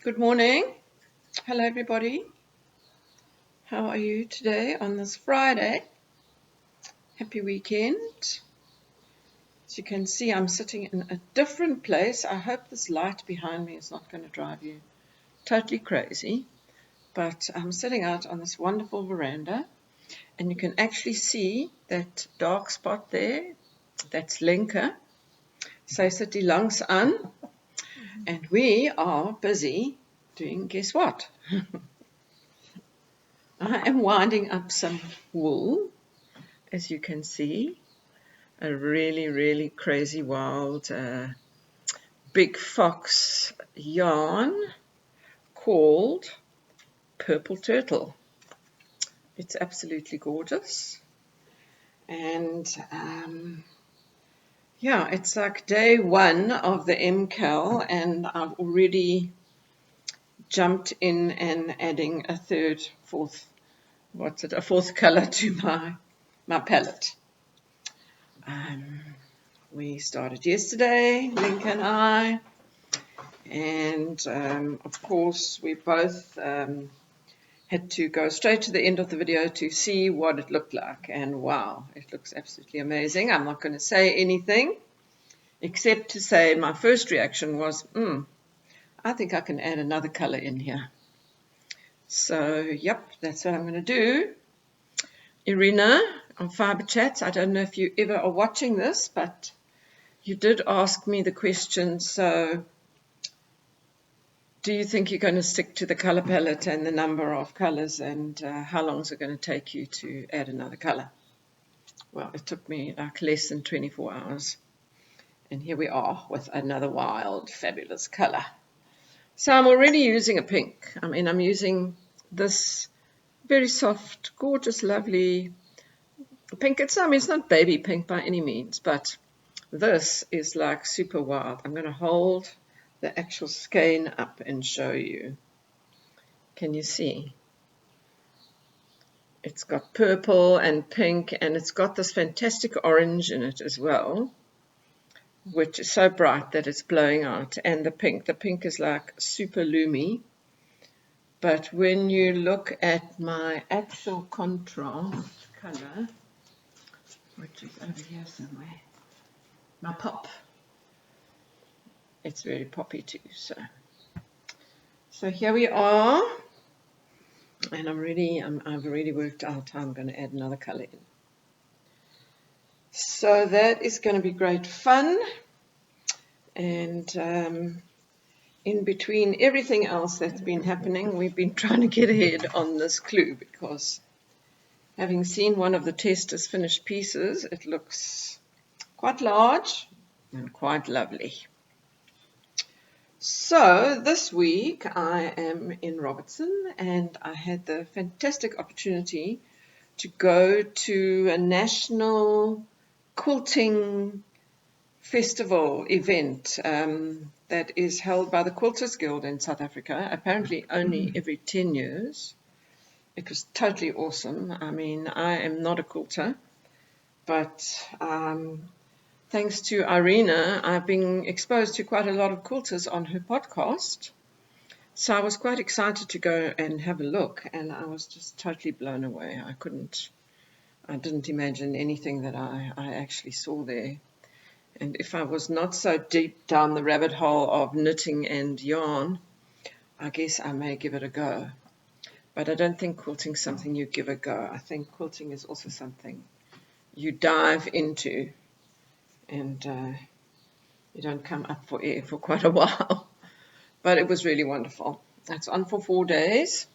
Good morning. Hello everybody. How are you today on this Friday? Happy weekend. As you can see, I'm sitting in a different place. I hope this light behind me is not going to drive you totally crazy. But I'm sitting out on this wonderful veranda, and you can actually see that dark spot there. That's Lenka. Sy sit hier langs aan, and we are busy doing guess what? I am winding up some wool, as you can see, a really crazy wild big fox yarn called Purple Turtle. It's absolutely gorgeous, and yeah, it's like day one of the MKAL, and I've already jumped in and adding a fourth color to my palette. We started yesterday, Link and I, and of course we both had to go straight to the end of the video to see what it looked like, and wow, it looks absolutely amazing. I'm not going to say anything except to say my first reaction was, I think I can add another color in here. So yep, that's what I'm going to do. Irina on Fiber Chats, I don't know if you ever are watching this, but you did ask me the question, so do you think you're going to stick to the color palette and the number of colors, and how long is it going to take you to add another color? Well, it took me like less than 24 hours. And here we are with another wild, fabulous color. So I'm already using a pink. I mean, I'm using this very soft, gorgeous, lovely pink. It's not baby pink by any means, but this is like super wild. I'm going to hold the actual skein up and show you. Can you see? It's got purple and pink, and it's got this fantastic orange in it as well, which is so bright that it's blowing out. And the pink is like super loomy. But when you look at my actual contrast color, which is over here somewhere, my pop, it's very poppy too. So here we are, and I've already worked out how I'm going to add another color in. So that is going to be great fun, and in between everything else that's been happening, we've been trying to get ahead on this clue, because having seen one of the testers' finished pieces, it looks quite large and quite lovely. So this week I am in Robertson, and I had the fantastic opportunity to go to a national quilting festival event that is held by the Quilters Guild in South Africa, apparently only every 10 years. It was totally awesome. I mean, I am not a quilter, but thanks to Irina, I've been exposed to quite a lot of quilters on her podcast. So I was quite excited to go and have a look, and I was just totally blown away. I didn't imagine anything that I actually saw there. And if I was not so deep down the rabbit hole of knitting and yarn, I guess I may give it a go. But I don't think quilting's something you give a go. I think quilting is also something you dive into, and you don't come up for air for quite a while. But it was really wonderful. It's on for 4 days,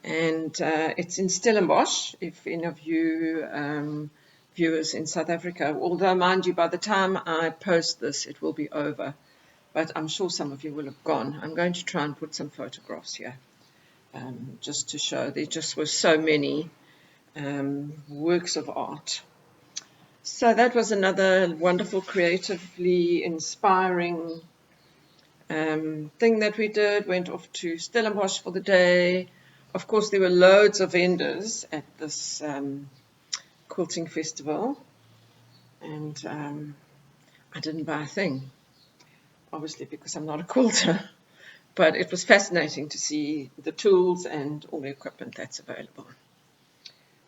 and it's in Stellenbosch, if any of you viewers in South Africa, although mind you, by the time I post this, it will be over, but I'm sure some of you will have gone. I'm going to try and put some photographs here, just to show. There just were so many works of art. So that was another wonderful, creatively inspiring thing that we did. Went off to Stellenbosch for the day. Of course, there were loads of vendors at this quilting festival, and I didn't buy a thing, obviously, because I'm not a quilter. but it was fascinating to see the tools and all the equipment that's available.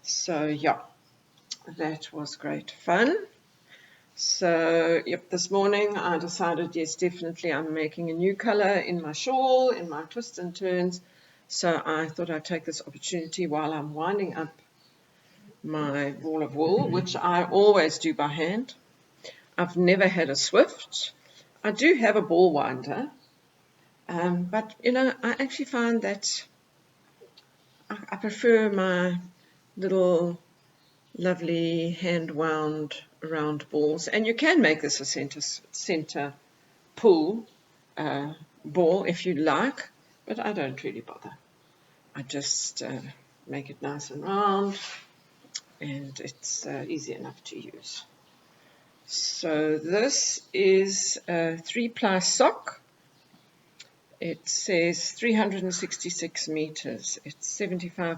So yeah, that was great fun. So yep, this morning I decided, yes, definitely I'm making a new color in my shawl, in my twists and turns. So I thought I'd take this opportunity while I'm winding up my ball of wool, which I always do by hand. I've never had a Swift. I do have a ball winder, but you know, I actually find that I prefer my little lovely hand wound round balls, and you can make this a center pull ball if you like, but I don't really bother. I just make it nice and round, and it's easy enough to use. So this is a 3-ply sock. It says 366 meters. It's 75%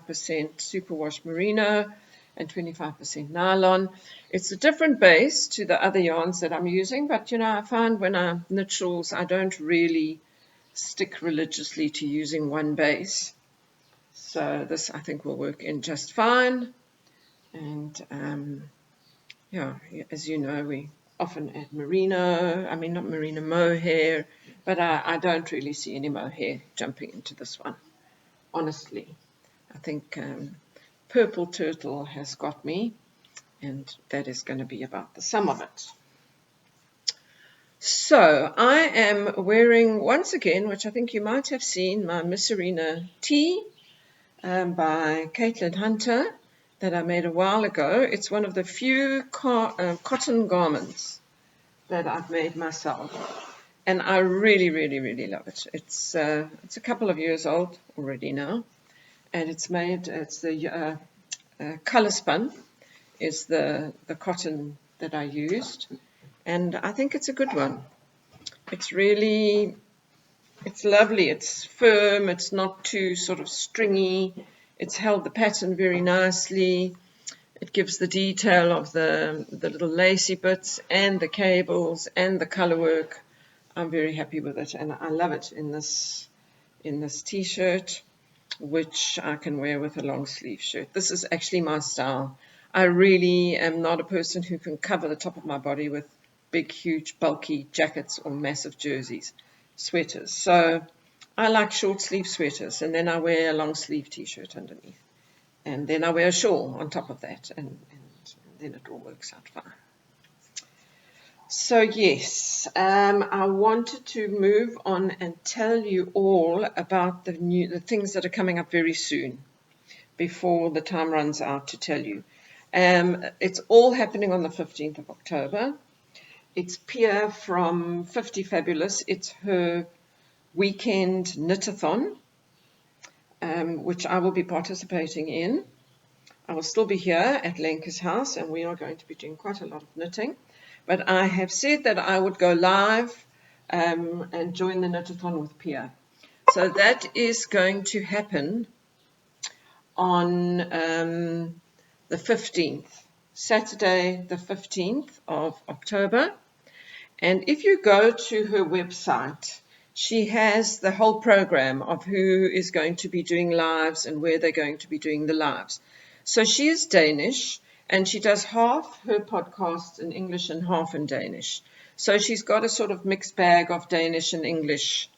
superwash merino and 25% nylon. It's a different base to the other yarns that I'm using, but you know, I find when I knit shawls, I don't really stick religiously to using one base. So this I think will work in just fine. And yeah, as you know, we often add merino, I mean not merino, mohair, but I don't really see any mohair jumping into this one, honestly. I think purple turtle has got me, and that is going to be about the sum of it. So I am wearing, once again, which I think you might have seen, my Miss Arena tee by Caitlin Hunter that I made a while ago. It's one of the few cotton garments that I've made myself, and I really, really, really love it. It's a couple of years old already now, and it's the color spun is the cotton that I used, and I think it's a good one. It's lovely. It's firm. It's not too sort of stringy. It's held the pattern very nicely. It gives the detail of the little lacy bits and the cables and the color work. I'm very happy with it, and I love it in this t-shirt, which I can wear with a long sleeve shirt. This is actually my style. I really am not a person who can cover the top of my body with big, huge, bulky jackets or massive jerseys, sweaters. So I like short sleeve sweaters, and then I wear a long sleeve t-shirt underneath. And then I wear a shawl on top of that, and then it all works out fine. So yes, I wanted to move on and tell you all about the things that are coming up very soon, before the time runs out to tell you. It's all happening on the 15th of October. It's Pia from 50 Fabulous. It's her weekend knit-a-thon, which I will be participating in. I will still be here at Lenka's house, and we are going to be doing quite a lot of knitting. But I have said that I would go live and join the knit-a-thon with Pia. So that is going to happen on the 15th, Saturday the 15th of October. And if you go to her website, she has the whole program of who is going to be doing lives and where they're going to be doing the lives. So she is Danish, and she does half her podcasts in English and half in Danish. So she's got a sort of mixed bag of Danish and English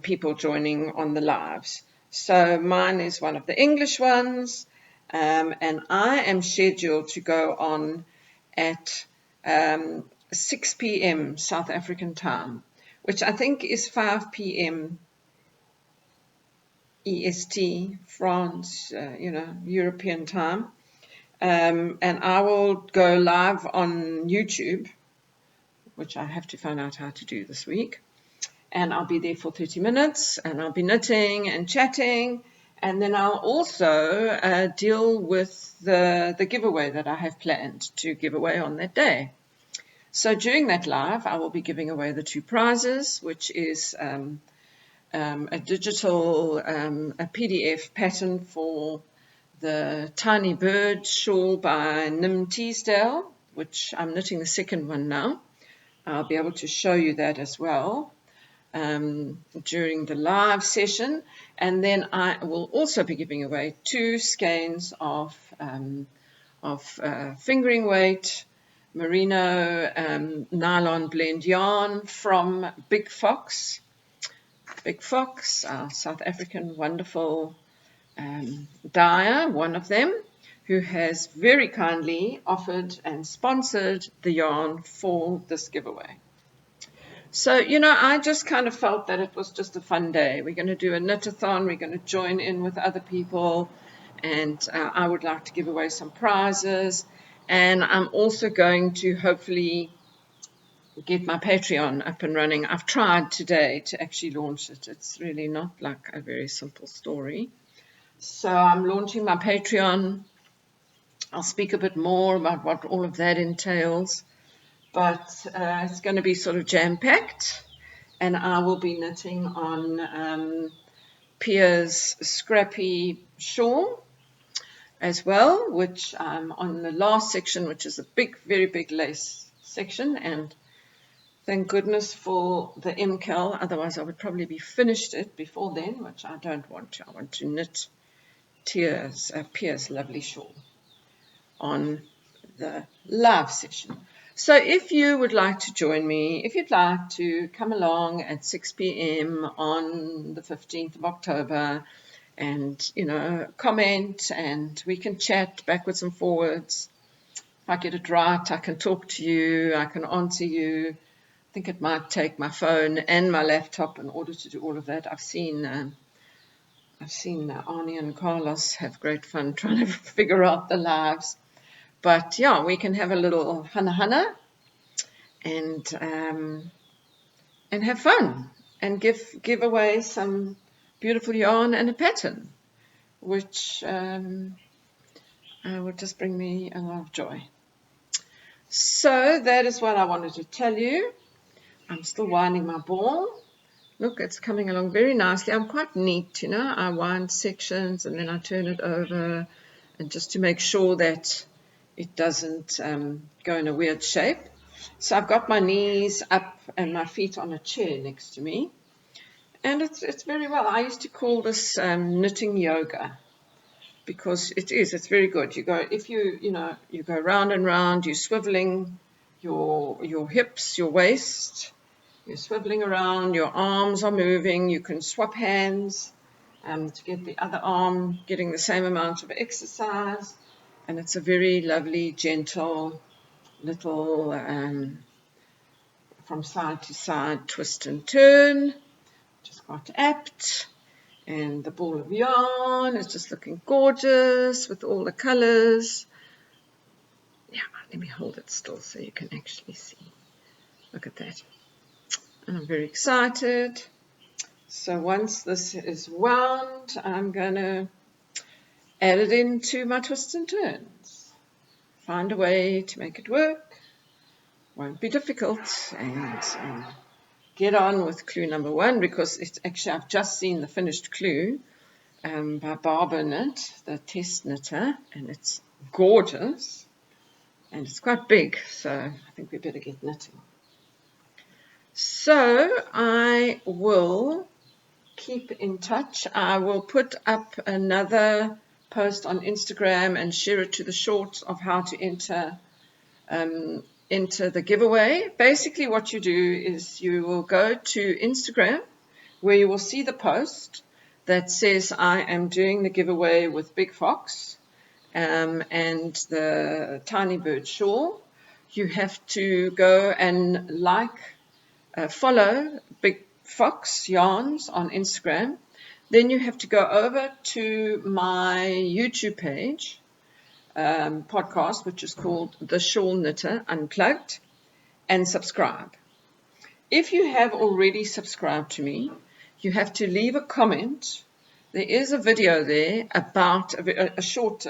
people joining on the lives. So mine is one of the English ones, and I am scheduled to go on at 6 p.m. South African time, which I think is 5 p.m. EST, France, European time. And I will go live on YouTube, which I have to find out how to do this week. And I'll be there for 30 minutes, and I'll be knitting and chatting. And then I'll also deal with the giveaway that I have planned to give away on that day. So during that live, I will be giving away the 2 prizes, which is a digital, a PDF pattern for the Tiny Bird shawl by Nim Teasdale, which I'm knitting the second one now. I'll be able to show you that as well. during the live session, and then I will also be giving away 2 skeins of fingering weight merino nylon blend yarn from Big Fox, our South African wonderful dyer, one of them, who has very kindly offered and sponsored the yarn for this giveaway. So, I just kind of felt that it was just a fun day. We're going to do a knit-a-thon. We're going to join in with other people, and I would like to give away some prizes. And I'm also going to hopefully get my Patreon up and running. I've tried today to actually launch it. It's really not like a very simple story. So I'm launching my Patreon. I'll speak a bit more about what all of that entails. But it's going to be sort of jam-packed, and I will be knitting on Pia's scrappy shawl as well, which on the last section, which is a very big lace section, and thank goodness for the MKAL, otherwise I would probably be finished it before then, which I don't want to. I want to knit Pia's lovely shawl on the live session. So if you would like to join me, if you'd like to come along at 6 p.m. on the 15th of October and, comment, and we can chat backwards and forwards. If I get it right, I can talk to you, I can answer you. I think it might take my phone and my laptop in order to do all of that. I've seen Arnie and Carlos have great fun trying to figure out the lives. But yeah, we can have a little hana and have fun and give away some beautiful yarn and a pattern, which will just bring me a lot of joy. So that is what I wanted to tell you. I'm still winding my ball. Look, it's coming along very nicely. I'm quite neat, I wind sections and then I turn it over, and just to make sure that it doesn't go in a weird shape. So I've got my knees up and my feet on a chair next to me, and it's very well. I used to call this knitting yoga, because it's very good. You go, if you go round and round, you're swiveling your hips, your waist, you're swiveling around, your arms are moving, you can swap hands to get the other arm getting the same amount of exercise. And it's a very lovely, gentle little from side to side twist and turn, which is quite apt. And the ball of yarn is just looking gorgeous with all the colors. Yeah, let me hold it still so you can actually see. Look at that. And I'm very excited. So once this is wound, I'm going to add it into my twists and turns. Find a way to make it work. Won't be difficult. And get on with clue number 1, because it's actually, I've just seen the finished clue by Barbara Knit, the test knitter, and it's gorgeous. And it's quite big, so I think we better get knitting. So I will keep in touch. I will put up another post on Instagram and share it to the shorts of how to enter the giveaway. Basically what you do is you will go to Instagram, where you will see the post that says I am doing the giveaway with Big Fox and the Tiny Bird shawl. You have to go and follow Big Fox Yarns on Instagram. Then you have to go over to my YouTube page, podcast, which is called The Shawl Knitter Unplugged, and subscribe. If you have already subscribed to me, you have to leave a comment. There is a video there about a shorts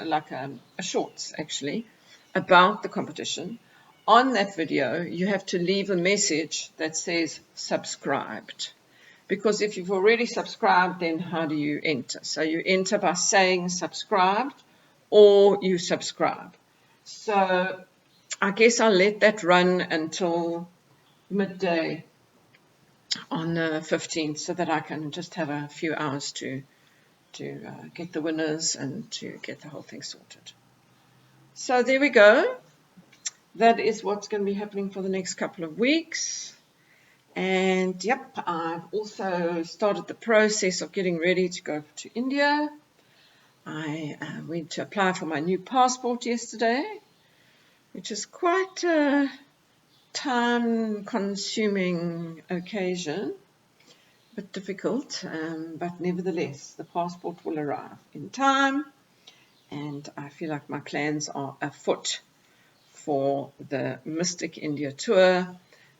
actually, about the competition. On that video, you have to leave a message that says subscribed. Because if you've already subscribed, then how do you enter? So you enter by saying subscribed, or you subscribe. So I guess I'll let that run until midday on the 15th, so that I can just have a few hours to get the winners and to get the whole thing sorted. So there we go. That is what's going to be happening for the next couple of weeks. And yep, I've also started the process of getting ready to go to India. I went to apply for my new passport yesterday, which is quite a time-consuming occasion, a bit difficult, but nevertheless, the passport will arrive in time, and I feel like my plans are afoot for the Mystic India tour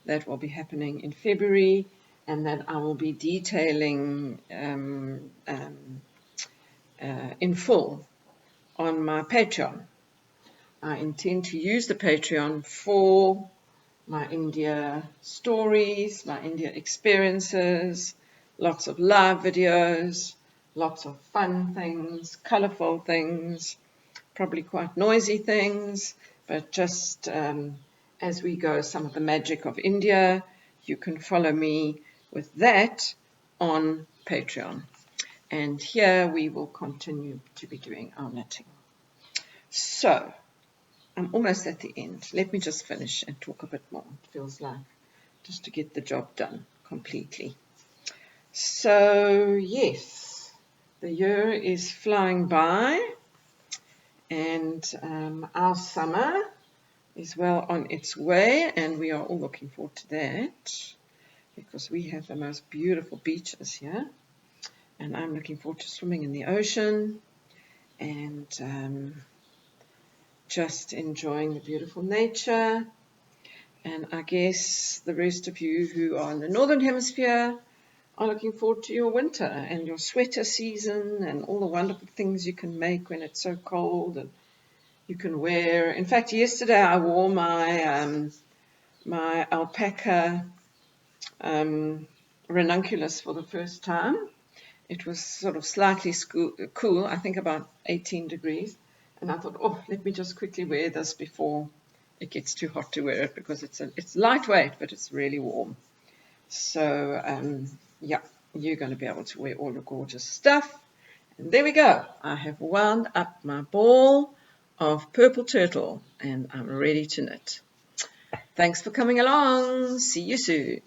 that will be happening in February, and that I will be detailing in full on my Patreon. I intend to use the Patreon for my India stories, my India experiences, lots of live videos, lots of fun things, colorful things, probably quite noisy things, but just as we go, some of the magic of India. You can follow me with that on Patreon. And here we will continue to be doing our knitting. So, I'm almost at the end. Let me just finish and talk a bit more. It feels like just to get the job done completely. So, yes, the year is flying by, and our summer is well on its way, and we are all looking forward to that because we have the most beautiful beaches here, and I'm looking forward to swimming in the ocean and just enjoying the beautiful nature. And I guess the rest of you who are in the Northern Hemisphere are looking forward to your winter and your sweater season and all the wonderful things you can make when it's so cold and you can wear. In fact, yesterday I wore my my alpaca ranunculus for the first time. It was sort of slightly cool, I think about 18 degrees. And I thought, oh, let me just quickly wear this before it gets too hot to wear it, because it's lightweight, but it's really warm. So, yeah, you're going to be able to wear all the gorgeous stuff. And there we go. I have wound up my ball of purple turtle, and I'm ready to knit. Thanks for coming along. See you soon.